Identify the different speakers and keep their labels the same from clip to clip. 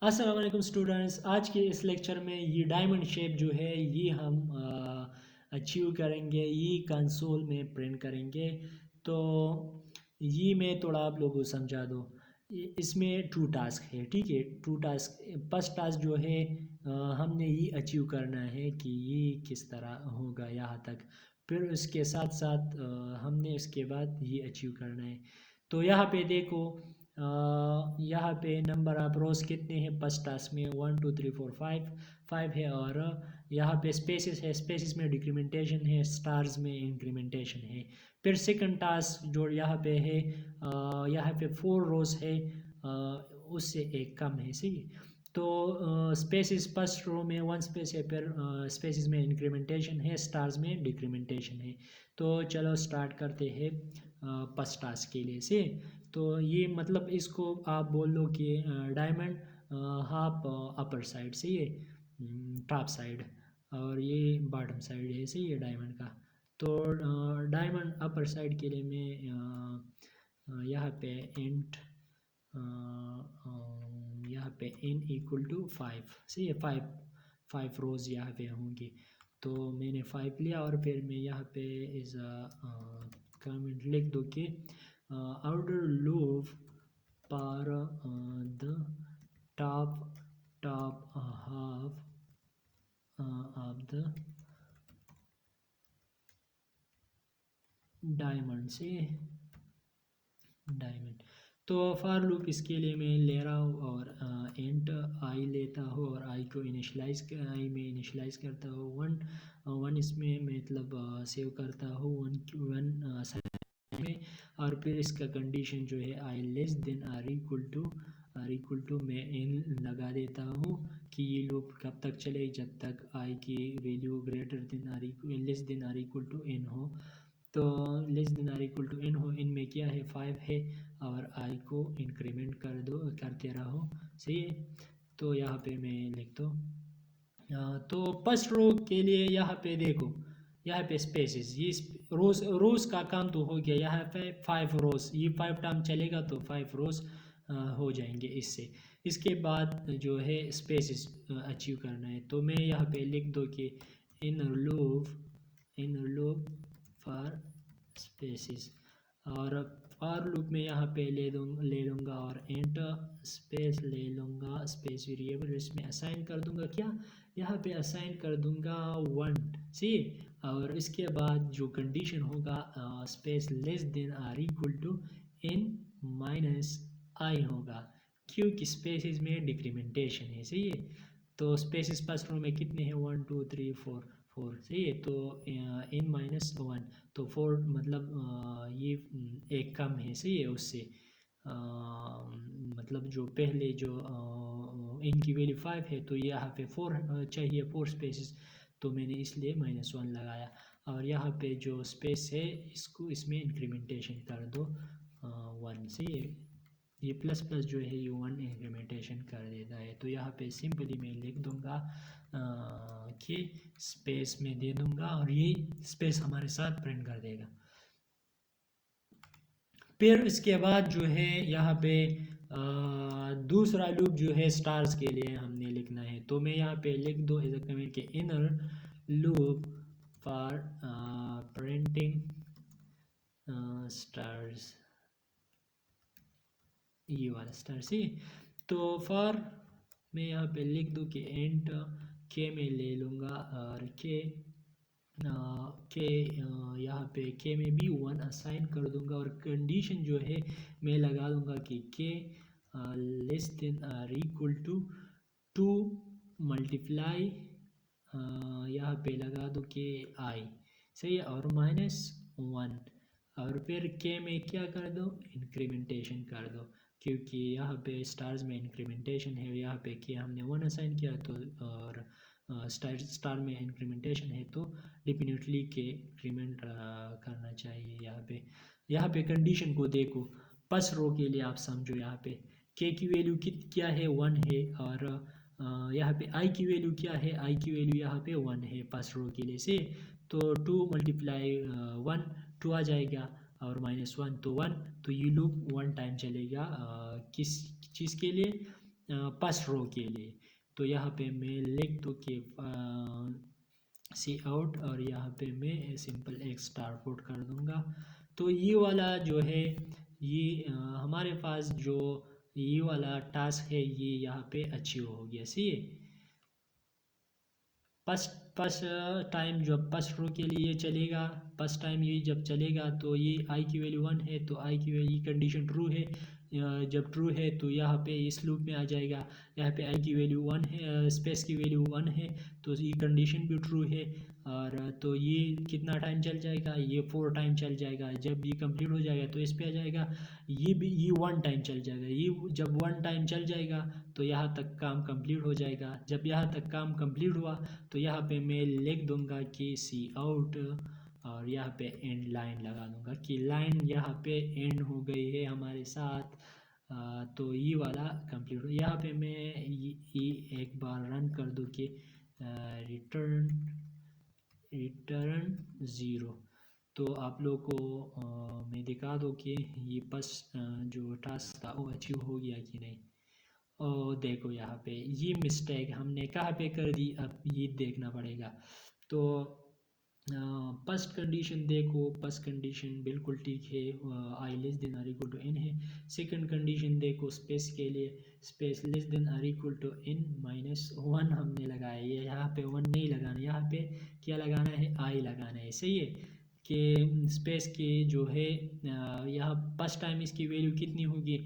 Speaker 1: अस्सलाम वालेकुम स्टूडेंट्स। आज के इस लेक्चर में ये डायमंड शेप जो है ये हम अचीव करेंगे, ये कंसोल में प्रिंट करेंगे। तो ये मैं थोड़ा आप लोगों को समझा दूँ। इसमें 2 टास्क है, ठीक है। 2 टास्क, फर्स्ट टास्क जो है हमने ये अचीव करना है कि ये किस तरह होगा यहाँ तक। फिर उसके साथ साथ हमने इसके बाद ये अचीव करना है। तो यहाँ पे देखो, यहाँ पे नंबर ऑफ रोज कितने हैं फर्स्ट टास्क में, 1 2 3 4 5 5 है। और यहाँ पे स्पेसिस है, स्पेसिस में डिक्रीमेंटेशन है, स्टार्स में इंक्रीमेंटेशन है। फिर सेकंड टास्क जो यहाँ पे है, यहाँ पे 4 रोज है, उससे एक कम है, सही। तो स्पेसिस फर्स्ट रो में 1 स्पेस है, फिर स्पेसिस में इंक्रीमेंटेशन है, स्टार्स में डिक्रीमेंटेशन है। तो चलो स्टार्ट करते हैं फर्स्ट टास्क के लिए से। तो ये मतलब इसको आप बोल लो कि डायमंड हाफ अपर साइड से, ये टॉप साइड, और ये बॉटम साइड है, सही है डायमंड का। तो डायमंड अपर साइड के लिए मैं यहाँ पे इंट, यहाँ पे n इक्वल टू 5, सही है। 5 रोज़ यहाँ पे होंगे। तो मैंने 5 लिया और फिर मैं यहाँ पे इस कमेंट लिख दो कि outer loop पर the top half of the diamond से डायमंड। तो फॉर लूप इसके लिए मैं ले रहा हूँ और इंट आई लेता हूँ और आई को आई में इनिशलाइज करता हूँ। वन इसमें मतलब सेव करता हूँ, वन साइड में। और फिर इसका कंडीशन जो है i less than or equal to मैं इन लगा देता हूँ कि ये लूप कब तक चले, जब तक आई की value greater than or less than or equal to N हो। तो less than or equal to N हो, इनमें क्या है 5 है, और आई को इंक्रीमेंट करते रहो, सही है। तो यहाँ पे मैं लिख दो। तो फर्स्ट रो के लिए यहाँ पे देखो, यहाँ पे स्पेसेस, ये रोज का काम तो हो गया। यहाँ पे 5 रोज, ये 5 टाइम चलेगा तो 5 रोज हो जाएंगे इससे। इसके बाद जो है स्पेसेस अचीव करना है। तो मैं यहाँ पे लिख दो कि इनर लूप फॉर स्पेसिस। और फॉर लूप में यहाँ पे ले लूँगा और एंटर स्पेस ले लूँगा, स्पेस वेरिएबल इसमें असाइन कर दूँगा। क्या यहाँ पे असाइन कर दूँगा 1, सी। और इसके बाद जो कंडीशन होगा space less than or equal to n minus i होगा, क्योंकि स्पेसिस में डिक्रीमेंटेशन है, सही है। तो स्पेसिस फर्स्ट रो में कितने हैं, 1 2 3 4 4, सही है। तो n माइनस 1, तो 4 मतलब ये एक कम है, सही है उससे। मतलब जो पहले जो इनकी वैल्यू 5 है, तो यहाँ पे 4 चाहिए, 4 स्पेसिस, तो मैंने इसलिए -1 लगाया। और यहाँ पे जो स्पेस है इसको इसमें इंक्रीमेंटेशन कर दो 1 से। ये प्लस प्लस जो है ये 1 इंक्रीमेंटेशन कर देता है। तो यहाँ पे सिंपली मैं लिख दूँगा कि स्पेस में दे दूँगा और ये स्पेस हमारे साथ प्रिंट कर देगा। फिर इसके बाद जो है यहाँ पे दूसरा लूप जो है स्टार्स के लिए हमने लिखना है। तो मैं यहाँ पे लिख दो एज अ कमेंट के inner loop for printing stars, ये वाला स्टार सी। तो फॉर मैं यहाँ पे लिख दूँ कि एंट के में ले लूँगा और के यहाँ पे के में भी 1 असाइन कर दूंगा। और कंडीशन जो है मैं लगा दूंगा कि K less than or equal to 2 multiply, यहाँ पे लगा दो कि आई, सही है, और -1। और फिर के में क्या कर दो, इंक्रीमेंटेशन कर दो, क्योंकि यहाँ पे स्टार्स में इंक्रीमेंटेशन है, यहाँ पे के हमने 1 असाइन किया। तो और स्टार में इंक्रीमेंटेशन है, तो डेफिनेटली के इंक्रीमेंट करना चाहिए। यहाँ पे कंडीशन को देखो, फर्स्ट रो के लिए आप समझो। यहाँ पे के की वैल्यू क्या है, 1 है। और यहाँ पे आई की वैल्यू क्या है, आई की वैल्यू यहाँ पे 1 है फर्स्ट रो के लिए से। तो 2 मल्टीप्लाई 1, 2 आ जाएगा, और -1 तो 1। तो ये लूप 1 टाइम चलेगा किस चीज़ के लिए, फर्स्ट रो के लिए। तो यहाँ पे मैं लिख दूँ कि सी आउट और यहाँ पे मैं सिंपल एक स्टार पुट कर दूँगा। तो ये वाला जो है ये हमारे पास जो ये वाला टास्क है ये यहाँ पे अचीव हो गया। सही है, फर्स्ट टाइम जब फर्स्ट रो के लिए चलेगा, फर्स्ट टाइम ये जब चलेगा तो ये आई की वैल्यू 1 है तो आई की वैल्यू कंडीशन ट्रू है। जब ट्रू है तो यहाँ पे इस लूप में आ जाएगा। यहाँ पे आई की वैल्यू 1 है, स्पेस की वैल्यू 1 है तो ये कंडीशन भी ट्रू है। और तो ये कितना टाइम चल जाएगा, ये 4 टाइम चल जाएगा। जब ये कंप्लीट हो जाएगा तो इस पे आ जाएगा। ये भी ये 1 टाइम चल जाएगा। ये जब 1 टाइम चल जाएगा तो यहाँ तक काम कंप्लीट हो जाएगा। जब यहाँ तक काम कंप्लीट हुआ तो यहाँ पे मैं लिख दूंगा कि सी आउट और यहाँ पे एंड लाइन लगा दूंगा कि लाइन यहाँ पे एंड हो गई है हमारे साथ। तो ये वाला कंप्लीट हो। यहाँ पे मैं ये एक बार रन कर दूँ कि रिटर्न ज़ीरो। तो आप लोग को मैं दिखा दूँ कि ये फर्स्ट जो टास्क था वो अचीव हो गया कि नहीं। और देखो यहाँ पे ये मिस्टेक हमने कहाँ पे कर दी, अब ये देखना पड़ेगा। तो फर्स्ट कंडीशन देखो, फर्स्ट कंडीशन बिल्कुल ठीक है, i less than or equal to n है। सेकंड कंडीशन देखो स्पेस के लिए, space less than or equal to n minus 1 हमने लगाया है। यहाँ पे 1 नहीं लगाना, यहाँ पे क्या लगाना है, आई लगाना है। सही है कि स्पेस के जो है यहाँ फर्स्ट टाइम इसकी वैल्यू कितनी होगी,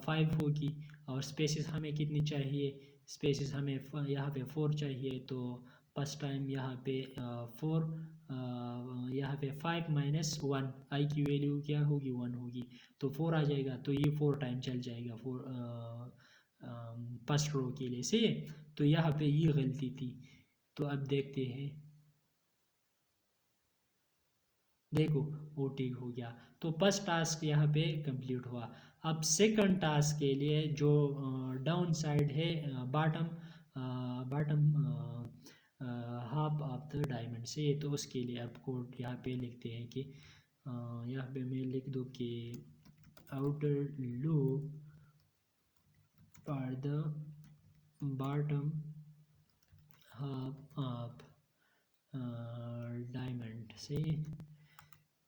Speaker 1: 5 होगी। और स्पेसिस हमें कितनी चाहिए, स्पेसिस हमें यहाँ पे 4 चाहिए। तो फर्स्ट टाइम यहाँ पे 4, यहाँ पे 5 माइनस 1, आई की वैल्यू क्या होगी 1 होगी तो 4 आ जाएगा। तो ये 4 टाइम चल जाएगा फर्स्ट रो के लिए। सही है, तो यहाँ पे ये गलती थी। तो अब देखते हैं, देखो वो ठीक हो गया। तो फर्स्ट टास्क यहाँ पे कंप्लीट हुआ। अब सेकंड टास्क के लिए जो डाउन साइड है, bottom bottom half of the diamond से, तो उसके लिए अब कोड यहाँ पे लिखते हैं कि यहाँ पे मैं लिख दूँ कि outer loop for the bottom half of diamond से।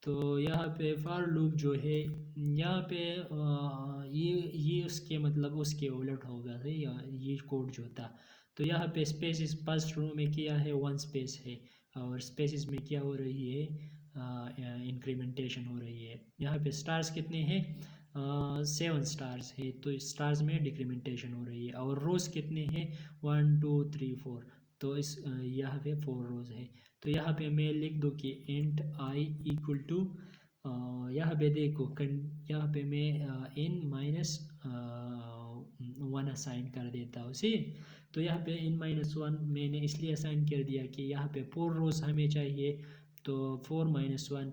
Speaker 1: तो यहाँ पे फॉर लूप जो है यहाँ पे ये उसके मतलब उसके उलट होगा। सही, ये कोड जो था। तो यहाँ पे स्पेसिस फर्स्ट रो में क्या है, 1 स्पेस है और स्पेसिस में क्या हो रही है, इंक्रीमेंटेशन हो रही है। यहाँ पे स्टार्स कितने हैं, 7 स्टार्स है तो स्टार्स में डिक्रीमेंटेशन हो रही है। और रोज कितने हैं, 1 2 3 4, तो इस यहाँ पे 4 रोज है। तो यहाँ पे मैं लिख दूँ कि इंट आई इक्वल टू, यहाँ पे देखो यहाँ पे मैं n माइनस 1 असाइन कर देता हूँ। सी, तो यहाँ पे n माइनस 1 मैंने इसलिए असाइन कर दिया कि यहाँ पे 4 रोज हमें चाहिए। तो 4 माइनस 1,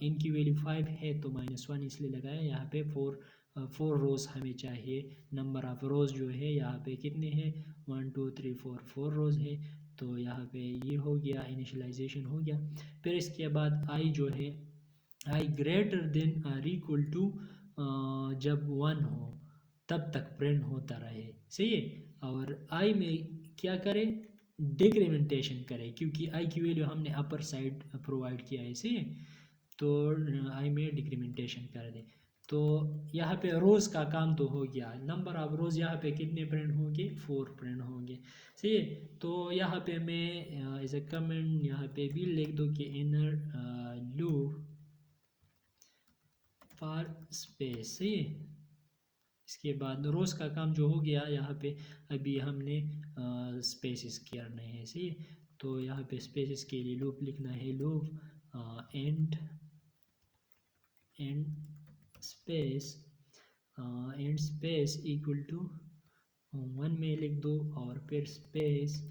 Speaker 1: इनकी वैल्यू 5 है तो -1 इसलिए लगाया। यहाँ पे 4 रोज हमें चाहिए। नंबर ऑफ रोज जो है यहाँ पे कितने हैं, 1 2 3 4 रोज है। तो यहाँ पे ये हो गया, इनिशियलाइजेशन हो गया। फिर इसके बाद आई जो है, i greater than or equal to, जब 1 हो तब तक प्रिंट होता रहे। सही है, और आई में क्या करें, डिक्रीमेंटेशन करें क्योंकि आई की वैल्यू हमने अपर साइड प्रोवाइड किया है। सही है, तो आई में डिक्रीमेंटेशन कर दें। तो यहाँ पे रोज़ का काम तो हो गया। नंबर ऑफ रोज़ यहाँ पे कितने प्रिंट होंगे, 4 प्रिंट होंगे। सही है, तो यहाँ पे मैं एज ए कमेंट यहाँ पे भी लिख दूँ कि इनर लूप फॉर स्पेस। सही है, इसके बाद रोज़ का काम जो हो गया यहाँ पे अभी हमने स्पेसिस करने हैं। सही, तो यहाँ पे स्पेसिस के लिए लूप लिखना है, loop and space equal to 1 में लिख दो और फिर space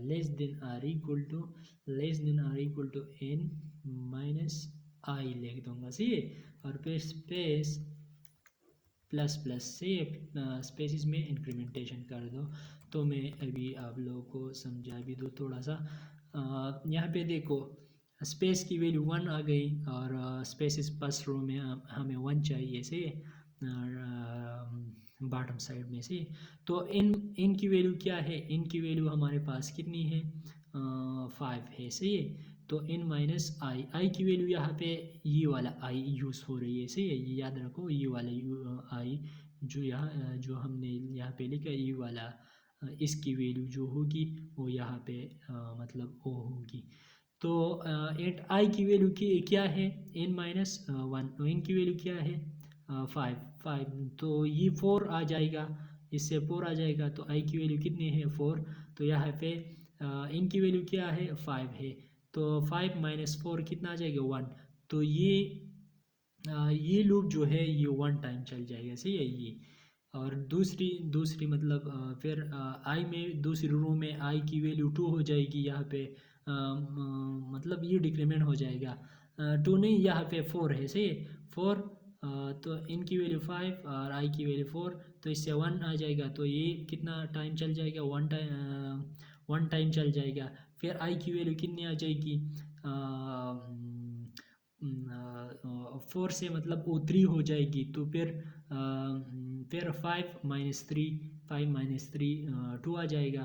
Speaker 1: less than or equal to n minus i लिख दूंगा। सही है, और फिर स्पेस प्लस प्लस से स्पेसिस में इंक्रीमेंटेशन कर दो। तो मैं अभी आप लोगों को समझा भी दूँ थोड़ा सा। यहाँ पे देखो स्पेस की वैल्यू 1 आ गई और स्पेसिस फर्स्ट रो में हमें 1 चाहिए। से बॉटम साइड में से। तो इन की वैल्यू क्या है, इन की वैल्यू हमारे पास कितनी है, 5 है, सही है। तो इन माइनस आई की वैल्यू यहाँ पे ये वाला आई यूज़ हो रही है, सही है, ये याद रखो, ये वाला आई जो यहाँ जो हमने यहाँ पे लिखा ये वाला इसकी वैल्यू जो होगी वो यहाँ पे मतलब ओ होगी। तो एट आई की वैल्यू की क्या है, एन माइनस वन, एन की वैल्यू क्या है, 5, तो ये 4 आ जाएगा, इससे 4 आ जाएगा, तो आई की वैल्यू कितनी है, 4। तो यहाँ पे इनकी वैल्यू क्या है, 5 है, तो 5 माइनस 4 कितना आ जाएगा, 1। तो ये लूप जो है ये 1 टाइम चल जाएगा, सही है ये। और दूसरी दूसरी मतलब फिर आई में दूसरी रो में आई की वैल्यू 2 हो जाएगी, यहाँ पे मतलब ये डिक्रीमेंट हो जाएगा, 2 नहीं, यहाँ पे 4 है, सही है, 4। तो इनकी वैल्यू 5 और आई की वैल्यू 4, तो इससे 1 आ जाएगा, तो ये कितना टाइम चल जाएगा, 1 टाइम चल जाएगा। फिर आई की वैल्यू कितनी आ जाएगी, 4 से मतलब वो 3 हो जाएगी, तो फिर 5 माइनस 3 2 आ जाएगा।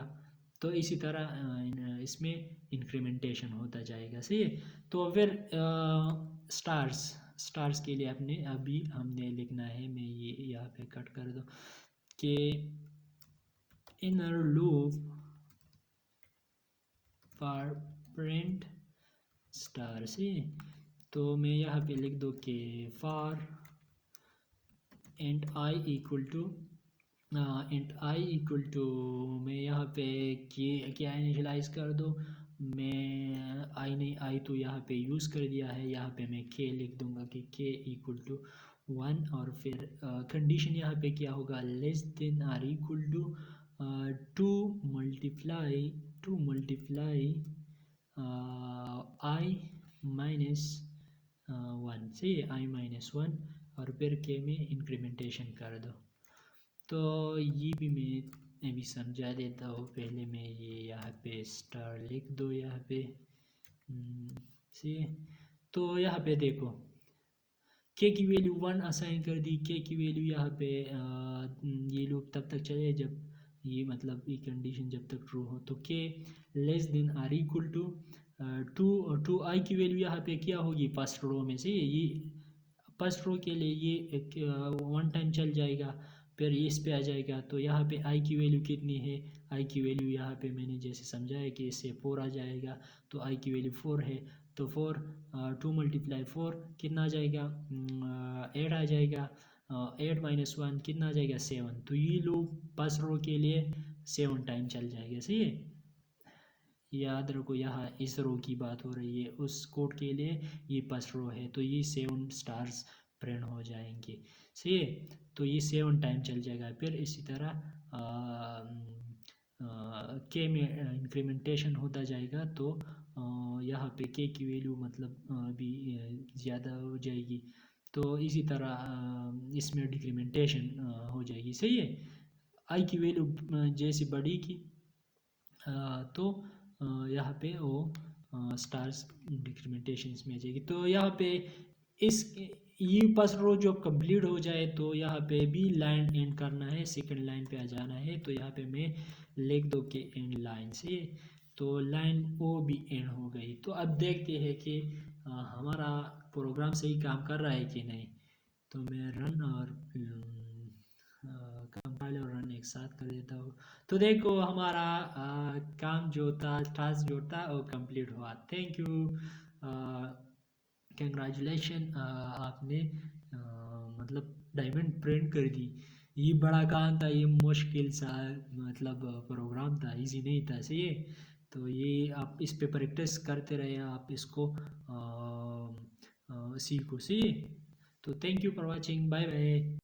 Speaker 1: तो इसी तरह इसमें इंक्रीमेंटेशन होता जाएगा, सही है। तो फिर स्टार्स के लिए अभी हमने लिखना है, मैं ये यहाँ पे कट कर दूँ कि inner loop for print star, से तो मैं यहाँ पे लिख दूँ कि for int I equal to मैं यहाँ पे क्या इनिशलाइज कर दो, मैं आई नहीं, आई तो यहाँ पे यूज़ कर दिया है, यहाँ पे मैं के लिख दूंगा कि के इक्वल टू 1, और फिर कंडीशन यहाँ पे क्या होगा, less than or equal to 2 multiply I minus 1, सही है, आई माइनस 1, और फिर के में इंक्रीमेंटेशन कर दो। तो ये भी मैं अभी समझा देता हूँ, पहले मैं ये यहाँ पे स्टार लिख दो यहाँ पे, सी। तो यहाँ पे देखो के की वैल्यू 1 असाइन कर दी, के की वैल्यू यहाँ पे ये लूप तब तक चले जब ये मतलब ये कंडीशन जब तक ट्रू हो, तो K less than or equal to 2 I की वैल्यू यहाँ पे क्या होगी, फर्स्ट रो में से ये फर्स्ट रो के लिए ये 1 टाइम चल जाएगा, फिर इस पे आ जाएगा। तो यहाँ पे आई की वैल्यू कितनी है, आई की वैल्यू यहाँ पे मैंने जैसे समझाया कि इससे 4 आ जाएगा, तो आई की वैल्यू 4 है, तो 4 2 मल्टीप्लाई 4 कितना आ जाएगा, 8 आ जाएगा, 8 माइनस 1 कितना आ जाएगा, 7। तो ये लूप फर्स्ट रो के लिए 7 टाइम चल जाएगा, सही है। याद रखो यहाँ इस रो की बात हो रही है, उस कोड के लिए ये फर्स्ट रो है, तो ये 7 स्टार्स प्रिंट हो जाएंगे, सही है। तो ये 7 टाइम चल जाएगा, फिर इसी तरह के में इंक्रीमेंटेशन होता जाएगा, तो यहाँ पे के की वैल्यू मतलब भी ज़्यादा हो जाएगी, तो इसी तरह इसमें डिक्रीमेंटेशन हो जाएगी, सही है। आई की वैल्यू जैसे बढ़ेगी तो यहाँ पे वो स्टार्स डिक्रीमेंटेशन में आ जाएगी। तो यहाँ पे इस ये फर्स्ट रो जब कंप्लीट हो जाए तो यहाँ पे भी लाइन एंड करना है, सेकंड लाइन पे आ जाना है, तो यहाँ पे मैं लिख दो कि एंड लाइन से, तो लाइन वो भी एंड हो गई। तो अब देखते हैं कि हमारा प्रोग्राम सही काम कर रहा है कि नहीं। तो मैं रन और कंपाइल और रन एक साथ कर देता हूँ। तो देखो हमारा काम जो था, टास्क जो था वो कंप्लीट हुआ। थैंक यू, कंग्रेचुलेशन, आपने मतलब डायमंड प्रिंट कर दी। ये बड़ा काम था, ये मुश्किल सा मतलब प्रोग्राम था, इजी नहीं था, सही है। तो ये आप इस पे प्रैक्टिस करते रहे, आप इसको सीखो, सही है। तो thank you for watching, bye bye.